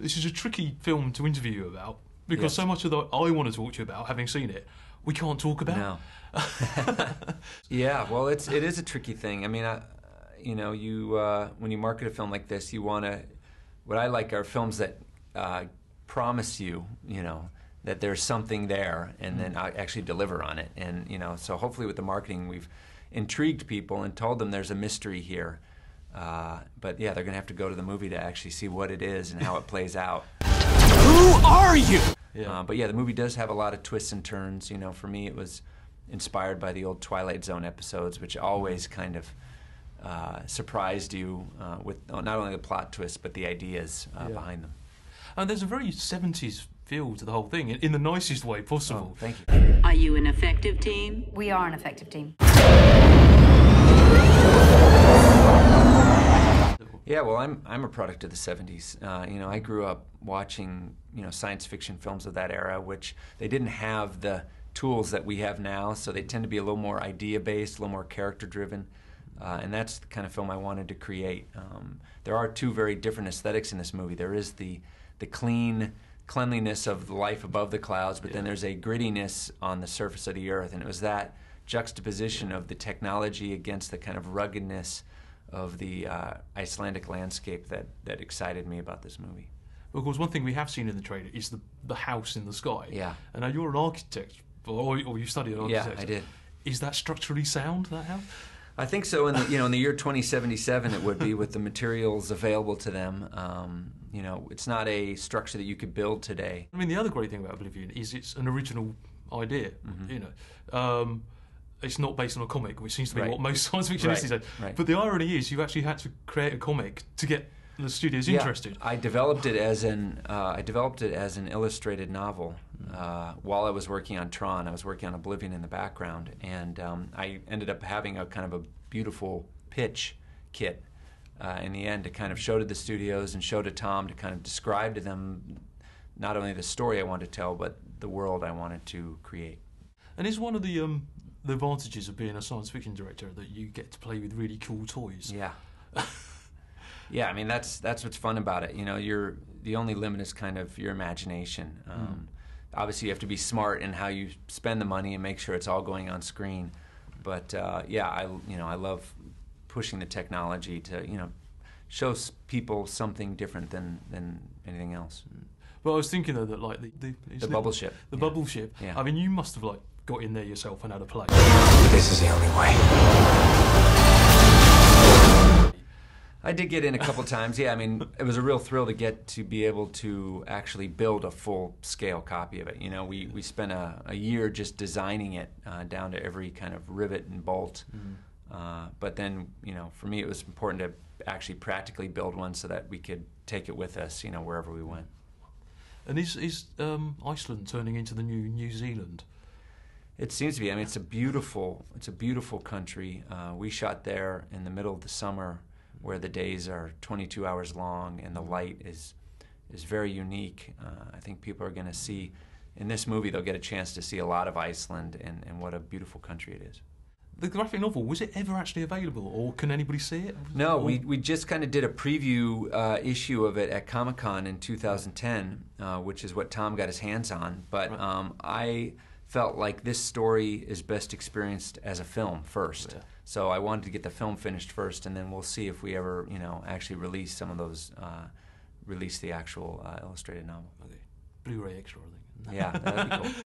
this is a tricky film to interview you about because so much of that I want to talk to you about, having seen it, we can't talk about. No. Yeah, well, it is a tricky thing. I mean, you know, when you market a film like this, you want to. What I like are films that promise you, you know, that there's something there, and then actually deliver on it. And you know, so hopefully with the marketing, we've intrigued people and told them there's a mystery here. But yeah, they're gonna have to go to the movie to actually see what it is and how it plays out. Who are you? Yeah. But yeah, the movie does have a lot of twists and turns. You know, for me, it was inspired by the old Twilight Zone episodes, which always kind of surprised you with not only the plot twists but the ideas behind them. And there's a very 70s feel to the whole thing, in the nicest way possible. Oh, thank you. Are you an effective team? We are an effective team. Yeah, well, I'm a product of the 70s. You know, I grew up watching, you know, science fiction films of that era, which they didn't have the tools that we have now, so they tend to be a little more idea-based, a little more character-driven, and that's the kind of film I wanted to create. There are two very different aesthetics in this movie. There is the cleanliness of the life above the clouds, but then there's a grittiness on the surface of the earth, and it was that juxtaposition of the technology against the kind of ruggedness of the Icelandic landscape that excited me about this movie. Of course, one thing we have seen in the trailer is the house in the sky. Yeah. And now you're an architect, or you studied architecture. Yeah, I did. Is that structurally sound, that house? I think so. In the year 2077, it would be with the materials available to them. You know, it's not a structure that you could build today. I mean, the other great thing about Oblivion is it's an original idea. You know, it's not based on a comic, which seems to be what most science fictionists say. Right. But the irony is, you actually had to create a comic to get the studios interested. I developed it as an illustrated novel while I was working on Tron. I was working on Oblivion in the background, and I ended up having a kind of a beautiful pitch kit in the end to kind of show to the studios and show to Tom to kind of describe to them not only the story I wanted to tell, but the world I wanted to create. And is one of the advantages of being a science fiction director that you get to play with really cool toys? Yeah. Yeah, I mean, that's what's fun about it. You know, the only limit is kind of your imagination. Obviously, you have to be smart in how you spend the money and make sure it's all going on screen. But yeah, I love pushing the technology to, you know, show people something different than anything else. Well, I was thinking though that like the bubble ship. The bubble ship. Yeah. I mean, you must have like got in there yourself and had a play. This is the only way. I did get in a couple times. Yeah, I mean, it was a real thrill to get to be able to actually build a full-scale copy of it. You know, we spent a year just designing it down to every kind of rivet and bolt. But then, you know, for me it was important to actually practically build one so that we could take it with us, you know, wherever we went. And is Iceland turning into the new New Zealand? It seems to be. I mean, it's a beautiful country. We shot there in the middle of the summer, where the days are 22 hours long and the light is very unique. I think people are going to see, in this movie, they'll get a chance to see a lot of Iceland and what a beautiful country it is. The graphic novel, was it ever actually available, or can anybody see it? No, we just kind of did a preview issue of it at Comic-Con in 2010, which is what Tom got his hands on. But I felt like this story is best experienced as a film first. Yeah. So I wanted to get the film finished first, and then we'll see if we ever, you know, actually release some of those, release the actual illustrated novel. Okay. Blu-ray extra, I think. Yeah, that'd be cool.